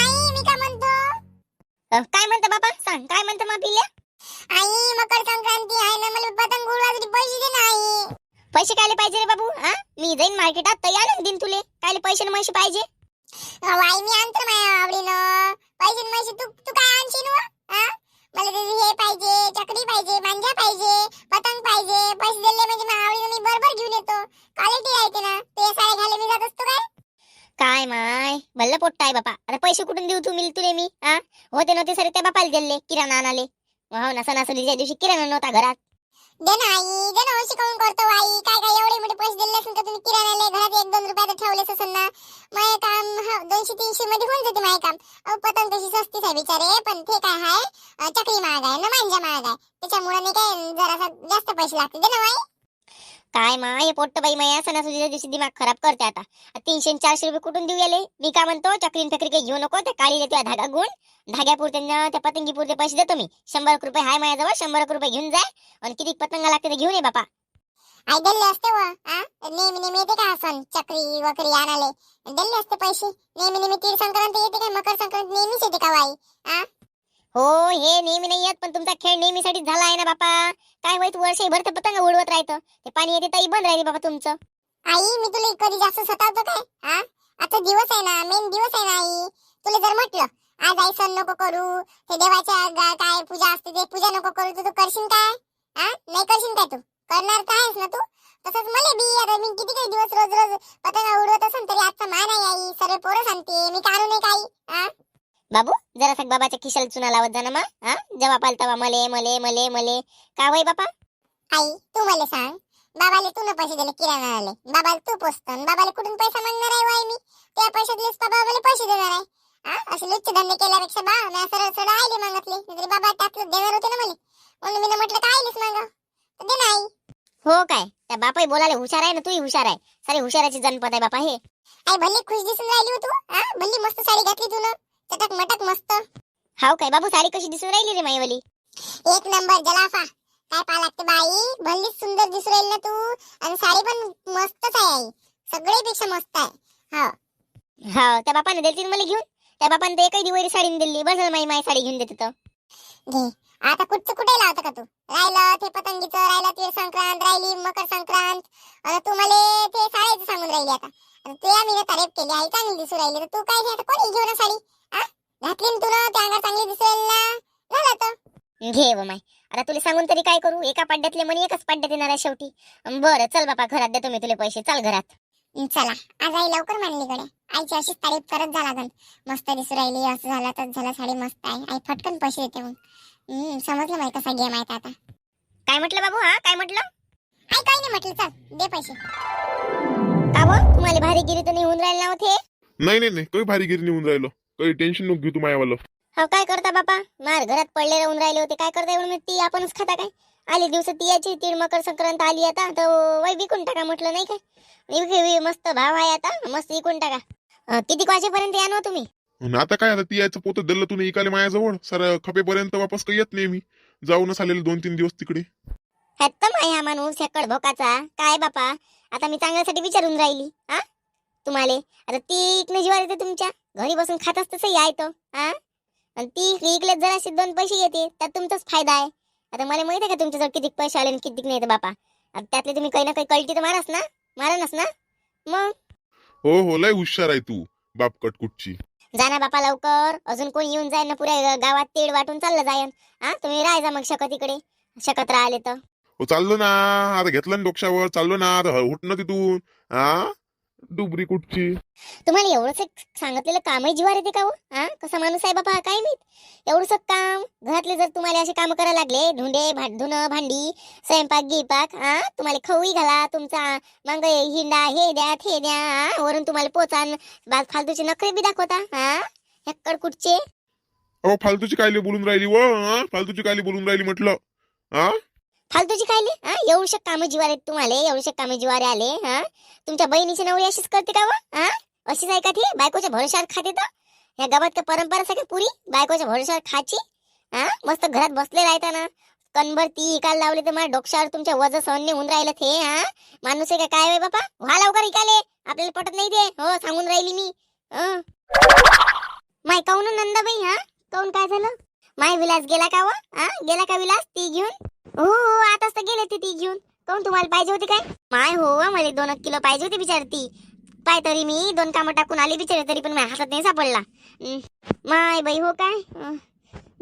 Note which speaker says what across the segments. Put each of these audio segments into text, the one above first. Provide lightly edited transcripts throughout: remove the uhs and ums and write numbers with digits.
Speaker 1: आई मी काय म्हणतो?
Speaker 2: काय म्हणता बाबा? सांग काय म्हणता मा पिल्या?
Speaker 1: आई मकर संक्रांती आहे ना, मला पतंग उडवायसाठी पैसे दे ना आई.
Speaker 2: पैसे कायले पाहिजे रे बाबू? मी जाईन मार्केटात तयार आणून देईन तुले. कायले पैसे न म्हशी पाहिजे?
Speaker 1: आई मी आणतो माझ्या आवडीनं. पैसे न पैसे तू काय आणशील व? मला ते हे पाहिजे, चकरी पाहिजे, मांजा पाहिजे, पतंग पाहिजे. पैसे दिले म्हणजे माझ्या आवडीनं मी बरोबर घेऊन येतो. क्वालिटी आहे ना, ते सारे घाले मी जात असतो काय?
Speaker 2: काय माय भल्ला पोट्टा आहे बापा. आता पैसे कुठून देऊ तुले मी? होते नव्हते सरे त्या बापाला दिले किराणा आणाले. हो ना, सणासुदीच्या दिवशी किराणा नव्हता घरात.
Speaker 1: दे ना आई, दे ना. अशी काऊन करतो आई? काय काय एवढे मोठे पैसे दिले असेल तर तुम्ही किराण्याला घरात 1-2 रुपयात ठेवलेच असेल ना. माझे काम 200-300 मध्ये होऊन जाते माझे काम. पतंग कशी सस्तीच आहे बिचारे, पण ते काय आहे, चकरी महाग आहे ना, मांजा महाग आहे, त्याच्यामुळे नाही काय जरा जास्त पैसे लागते. दे ना आई.
Speaker 2: काय मा हे पोट्ट बाई माया सणासुदीच्या दिवशी दिमाग खराब करते. आता 300-400 रुपये कुठून देऊ याले? मी काय म्हणतो, चकरीन फकरी काही घेऊ नको. त्या काळीले तुला धागा गुण धाग्यापुरते त्या पतंगीपुरते पैसे देतो मी. 100 रुपये हाय माझ्याजवळ. 100 रुपये घेऊन जाय आणि किती पतंगा लागते ते घेऊन ये बापा.
Speaker 1: आई दिले असते व नेहमी येते का सण चक्री वकरी आणाले? दिले असते पैसे. नेहमी तीळ संक्रांत येते काय, मकर संक्रांत नेहमीच येते का आई?
Speaker 2: हो, हे नेहमी नाही येत, पण तुमचा खेळ नेहमीसाठी झाला आहे ना बापा. काय होईल वर्षभर ते पतंग उडवत राहतं. ते पाणी येते ताई बंद राहिली बाबा तुमचं.
Speaker 1: आई मी तुला कधी जास्त सतावतो काय? आता दिवस आहे ना, मेन दिवस आहे ना आई. तुला जर म्हटलं आज आई सण नको करू, ते देवाच्या काय पूजा असते ते पूजा नको करू, तू करशील काय? नाही करशील काय? तू करणार तर आहेस ना तू. तसंच मला बी आता मी किती काही दिवस रोज पतंग उडवत असेल तरी आजचा मान आहे आई. सर्व पोरं सांगते मी काढू नाही काही.
Speaker 2: बाबू जरा सग बाबाच्या खिशाला चुना लावत जा ना मा. जेव्हा पालतावा मले मले मले मले का होय बापा?
Speaker 1: आई तू मला सांग, बाबाले तू न पैसे दिले किराणाले, बाबाला तू पोचतं, बाबाला कुठून पैसा मागणार आहे वाय मी? त्या पैशातलेच बाबा मला पैसे देणार आहे. असे लुच्चे धंदे केल्यापेक्षा मी सरळ सरळ आईले मागतले, तरी बाबा टाकलं देणार होते ना मला. म्हणून मी म्हटलं काय आईलेच मागा, तर दे ना आई.
Speaker 2: हो काय, त्या बापाही बोलायला हुशार आहे ना, तूही हुशार आहे. सारी हुशाराची जनपद आहे बापा हे.
Speaker 1: आई भल्ली खुश दिसून राहिली हो तू. भल्ली मस्त साडी घातली तू ना, चटक मटक मस्त.
Speaker 2: हाव काय बाबू, साडी कशी दिसून राहिली रे माईवाली?
Speaker 1: एक नंबर जलाफा. काय पा लागते बाई, भल्लीच सुंदर दिसून राहिली ना तू. आणि साडी पण मस्तच आहे आई, सगळ्यापेक्षा मस्त आहे.
Speaker 2: हा त्या बापाने दिली मला घेऊन. त्या बापाने तर एकही दिवाळी साडी दिली. बस माई साडी घेऊन देते तर
Speaker 1: घे. आता कुठे लावता का तू? राहिलं ते पतंगीचं, राहिलं तीळ संक्रांत, राहिली मकर संक्रांत, आणि तू मला ते साडीचं सांगून राहिली. आता तू या मी तारीफ केली आई, चांगली दिसू राहिली, तर तू काय घे आता कोणी घेऊ ना साडी? घातली ना तू ना, त्या अंगावर चांगली दिसू राहिली ना, झालं तर
Speaker 2: घे व माय. आता तुला सांगून तरी काय करू? एका पाड्यातले म्हणे एकच पाड्यात येणार आहे शेवटी. बरं चल बापा, घरात देतो मी तुला पैसे. चल घरात.
Speaker 1: चला आज आई लवकर मानली गडे. आईची अशीच तारीफ करत जा लागन. मस्त दिसू राहिली, असं झालं तर झालं, साडी मस्त आहे. आई फटकन पैसे देते मग. समजलं माहिती कसा गेम आहे आता.
Speaker 2: काय म्हटलं बाबू? काय म्हटलं?
Speaker 1: आई काही नाही म्हटलं, चल दे पैसे.
Speaker 2: का व तुम्हाला भारीगिरी तर नाही होऊन राहिलं ना होते?
Speaker 3: नाही काही भारीगिरी निघून राहिलो. काही टेन्शन नको घेऊ तू मायावालं.
Speaker 2: हो काय करता बापा, मार घरात पडले राहून राहिले होते. काय करता एवढं? ती आपणच खाता काय? आली दिवस ती याची, तीळ मकर संक्रांत आली आता तर वय विकून टाका म्हटलं, नाही काय? मस्त भाव आहे आता, मस्त विकून टाका. किती वाजेपर्यंत या ना तुम्ही?
Speaker 3: आता काय, आता ती यायचं पोत दिलं तू इकाले मायाजवळ, सर खपेपर्यंत वापस काही येत नाही मी. जाऊनच आलेलं 2-3 दिवस तिकडे.
Speaker 2: हत्तम आहे हा माणूस हेकड भोकाचा. काय बापा, आता मी चांगल्यासाठी विचारून राहिली तुम्हाला. आता ती इकणे जीवार येते तुमच्या. घरी बसून खात तसं यायचं. आणि ती इकल्यात जराशी 2 पैसे येते, त्यात तुमचाच फायदा आहे. आता मला माहित आहे का तुमच्याजवळ किती पैसे आले आणि किती नाही. तर बापा आता त्यातले तुम्ही काही ना काही कळती तर मारानच ना मग.
Speaker 3: हो लय हुशार आहे तू, बाप कटकुटची.
Speaker 2: जा ना बापा लवकर, अजून कोणी येऊन जाईल ना, पुऱ्या गावात तेड वाटून चाललं जाईन. तुम्ही राहायचा मग इकडे शकत राहिले तर.
Speaker 3: हो चाललो ना, आता घेतलं ना डोक्यावर, चाललो ना आता. उठ ना तिथून. डुबरी कुठची.
Speaker 2: तुम्हाला एवढंच सांगितलेलं कामही जीवार येते का हो? कसा माणूस आहे बापा काय माहित. एवढंच काम घरातले जर तुम्हाला असे काम करायला लागले, धुणं भांडी स्वयंपाक गिपाक, तुम्हाला खाऊही घाला, तुमचा मग हिंडा हे द्या ते द्या, वरून तुम्हाला पोचान फालतूचे नखरे बी दाखवता. हेक्कड कुठचे
Speaker 3: अहो फालतूची कायले बोलून राहिली व? फालतूची कायले बोलून राहिली म्हटलं?
Speaker 2: फालतूची खायले एवढे काम जीवारे तुम्हाला, एवढे काम जीवारे आले. तुमच्या बहिणीची नवरी अशीच करते का व? अशीच आहे का ती? बायकोच्या भरोशावर खाते तर ह्या गावात का परंपरा सगळी पुरी बायकोच्या भरोशावर खाची. मस्त घरात बसले राहता ना, कणभर ती इकायला लावले तर मला डोक्यावर तुमच्या वजन सहन होऊन राहिलं ते. माणूस आहे का काय बापा? व्हा लवकर इकाले, आपल्याला पटत नाही ते. हो सांगून राहिली मी. माय काऊन नंदाबाई हा काऊन काय झालं माय विलास गेला का गेला का विलास ती घेऊन हो आताच तर गेले ते ती घेऊन काऊन तुम्हाला पाहिजे होते काय माय हो मला 2 किलो पाहिजे होती बिचारी ती पाय तरी मी 2 कामं टाकून आली बिचारी तरी पण माझ्या हातात नाही सापडला माय बाई हो काय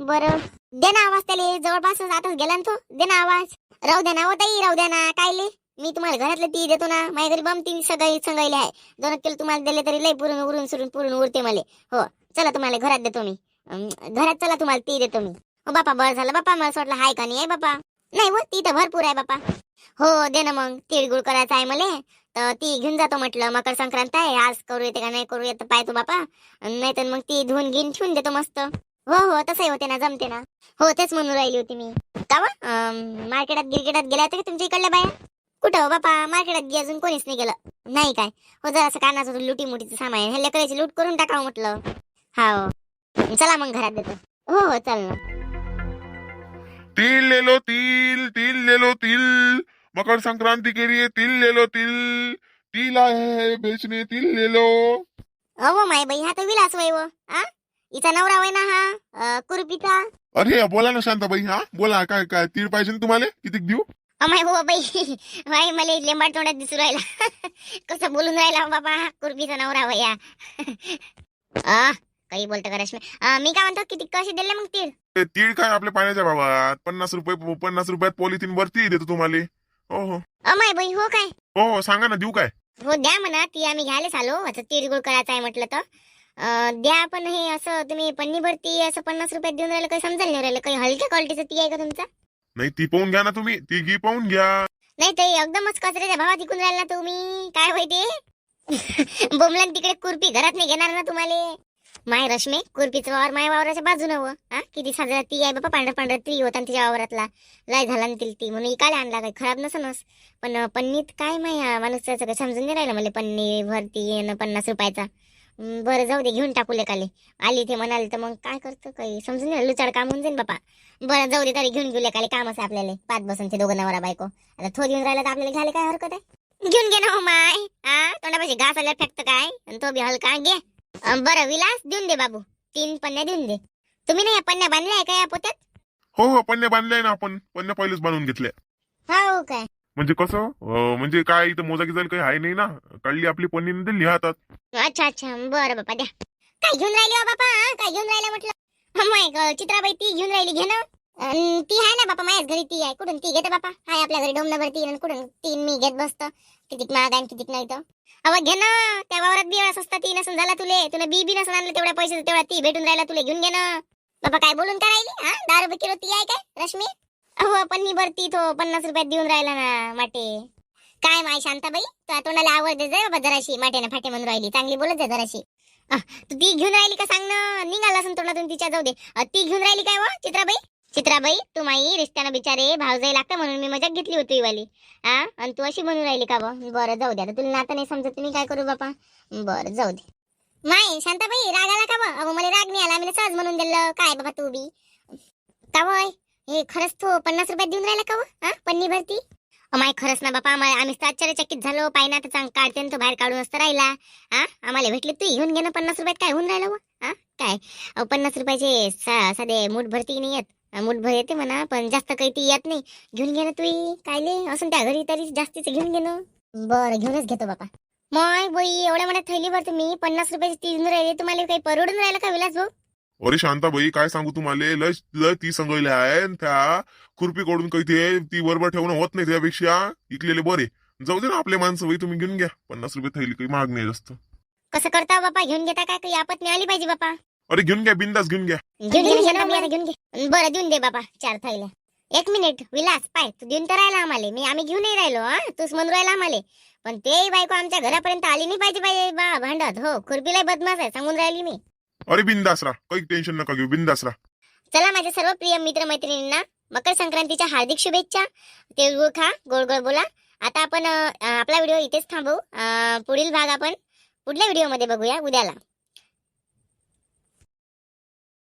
Speaker 2: बरं दे ना आवाज त्याला जवळपास आताच गेला ना तो दे ना आवाज राहू द्या ना हो ताई राहू द्या ना कायले मी तुम्हाला घरातलं ती देतो ना माझ्या घरी बम 3 सगळी संगायले आहे 2 किलो तुम्हाला दिले तरी लय पुरून उरते मला हो चला तुम्हाला घरात देतो मी घरात चला तुम्हाला ती देतो मी हो बापा बरं झालं बापा मला वाटलं हाय का नाही आहे बापा नाही हो ती तर भरपूर आहे बापा हो दे ना मग तिळगुळ करायचा आहे मला तर ती घेऊन जातो म्हटलं मकर संक्रांत आहे आज करू येते का नाही करू येतं पाहतो बापा नाही तर मग ती धुवून घेऊन ठेवून देतो मस्त हो हो तसंही होते ना जमते ना हो तेच म्हणून राहिली होती मी का मार्केटात गिरकेटात गेल्या होत्या का तुमच्या इकडल्या बाया कुठं हो बापा मार्केटात अजून कोणीच नाही गेलं नाही काय हो जर असं कानाचं लुटी मुटीचं सामान हे लेकराची लूट करून टाकावं म्हटलं हा चला मग घरात देतो हो हो चल ना
Speaker 3: तिल ले लो तिल तिल ले लो तिल मकर संक्रांति के लिए तिल ले लो तिल तिल आए है बेचने तिल ले लो
Speaker 2: अहो माय बाई हा तर विलास वय व हिचा नवरा वय ना हा कुरपीचा
Speaker 3: अरे बोला ना शांताबाई हा बोला काय काय तीळ पाहिजे ना तुम्हाला किती देऊ
Speaker 2: अमाय हो बाई बाई मला लेंबाड तोंडात दिसू राहिला कसं बोलून राहिला बाबा कुरपीचा नवरा वया काही बोलतो का रश्मी मी काय म्हणतो किती कशी दिले मग तीळ
Speaker 3: ते तीळ काय आपल्या पाण्याच्या भावात 50 रुपयात पॉलिथिन वरती देतो तुम्हाला हो हो
Speaker 2: अमाय बाई हो काय
Speaker 3: हो हो सांगा ना देऊ काय
Speaker 2: हो द्या म्हणा ती आम्ही घ्यायला आलो आता तिळगुळ करायचा आहे म्हटलं तर द्या पण हे असं तुम्ही पन्नी भरती असं 50 रुपयात देऊन राहिलं काही समजायला नाही राहिलं काही हलक्या क्वालिटीचं ती आहे का तुमचा
Speaker 3: नाही ती पाहून घ्या ना तुम्ही ती घी पाहून घ्या
Speaker 2: नाही ते एकदमच कचऱ्याच्या भावात विकून राहिला ना तुम्ही काय माहिती बोमलन तिकडे कुरपी घरात नाही घेणार ना तुम्हाला माय रश्मी कुरपीचं वावर माय वावराच्या बाजूनं व किती साजरा ती आहे बाबा पांढरा ती होता तिच्या वावरातला लय झाला ना ती म्हणून इकायला आणला काही खराब नसनस पण पन्नीत काय माय माणूस त्याचं काही समजून नाही राहिलं मला पन्नी भरती 50 रुपयाचा बरं जाऊ दे घेऊन टाकू लेकाले आली ते म्हणाले तर मग काय करतं काही समजून नाही लुचाड काम होऊन जाईल बापा बरं जाऊ दे तरी घेऊन घेऊ लेकाले काम असं आपल्याला 5 बसून ते दोघं नवरा बायको आता थोडी घेऊन राहिला तर आपल्याला घ्यायला काय हरकत आहे घेऊन घे ना हो माय तोंडापाशी घास आल्या फेकतं काय आणि तो बी हलका घे बरं विलास देऊन दे बाबू 3 पन्न्या देऊन दे तुम्ही नाही या पन्न्या बांधल्या आहे का या पोत्यात
Speaker 3: हो हो पन्न्या बांधल्या ना आपण पन्न्या पहिलेच बांधून घेतल्या
Speaker 2: हो काय
Speaker 3: म्हणजे कसं म्हणजे काय इथं मोजा गिजायला काही आहे नाही ना काढली आपली पन्नी दिली हातात
Speaker 2: अच्छा बरं बापा द्या काय घेऊन राहिली हो बापा काय घेऊन राहिला म्हटलं माय चित्राबाई ती घेऊन राहिली घे ना ती आहे ना बापा माझ्याच घरी ती आहे कुठून ती घेते बापा हाय आपल्या घरी डोमनभर ती आणि कुठून 3 मी घेत बसतो कितीक महाग आहे कितीक नाही तर अव घे ना त्या वावरात बी स्वस्त ती नसून झाला तुला बी नसून आणलं तेवढ्या पैसे तेवढा ती भेटून राहिला तुला घेऊन घे ना बापा काय बोलून काय राहिली 10 रुपये किलो ती आहे काय रश्मी अहो पन्नी भरती तो 50 रुपयात देऊन राहिला ना माटे काय माय शांताबाई तुला तोंडाला आवड दे बाबा जराशी माटेने फाटे म्हणून राहिली चांगली बोलत जा जराशी तू ती घेऊन राहिली का सांग ना निघाला असून तोंडातून तिच्या जाऊ दे ती घेऊन राहिली काय व चित्राबाई तू माई रिश्त्यानं बिचारे भावजाई लागतं म्हणून मी मजाक घेतली होती वाली आणि तू अशी म्हणून राहिली का बरं जाऊ दे आता तुला नाता नाही समजत तुम्ही काय करू बापा बरं जाऊ दे माय शांताबाई राग आला का अगो मला राग नाही आला मी सहज म्हणून दिलं काय बाबा तू बी का वय हे खरंच तो 50 रुपयात देऊन राहिला का पन्नी भरती माय खरंच ना बापा आम्ही तर आश्चर्यचकित झालो पाहिना तर चांग काढते तो बाहेर काढून असतं राहिला आम्हाला भेटले तू घेऊन घे ना 50 रुपयात काय होऊन राहिलं काय 50 रुपयाचे साधे मूठ भरती नाही येत मूठभर येते म्हणा पण जास्त काही ती येत नाही घेऊन घे ना तू कायले असं त्या घरी तरी जास्तीच घेऊन घे ना बरं घेऊनच घेतो बापा माय बाई एवढ्या मोठ्या थैलीवर तुम्ही 50 रुपयाची ती घेऊन राहिले तुम्हाला काही परवडून राहिलं का विलास भाऊ
Speaker 3: अरे शांताबाई काय सांगू तुम्हाला लय ती संगवले आहे त्या खुरपीकडून काही ते ती बरोबर ठेवणं होत नाही त्यापेक्षा इकलेले बरे जाऊ दे ना आपले माणसं बाई तुम्ही घेऊन घ्या 50 रुपये थैली काही महाग नाही जास्त
Speaker 2: कसं करता बापा घेऊन घेता काय काही आपत नाही आली पाहिजे बापा
Speaker 3: अरे घेऊन घ्या बिंदास घेऊन घ्या
Speaker 2: घेऊन घे बरं देऊन दे बाबा 4 थैल्या 1 मिनिट विलास पाय तू देऊन तर राहिला आम्हाला आम्ही घेऊन नाही राहिलो तूच म्हणून राहिला आम्हाला पण ते बायको आमच्या घरापर्यंत आली नाही पाहिजे बा भांडत हो खुरपीला बदमाश आहे सांगून राहिली मी
Speaker 3: अरे बिंदास राहा काही टेन्शन नका घेऊ बिंदास राहा
Speaker 2: चला माझ्या सर्व प्रिय मित्र मैत्रिणींना मकर संक्रांतीच्या हार्दिक शुभेच्छा तिळगुळ खा गोड गोड बोला आता आपण आपला व्हिडिओ इथेच थांबवू पुढील भाग आपण पुढल्या व्हिडिओमध्ये बघूया उद्याला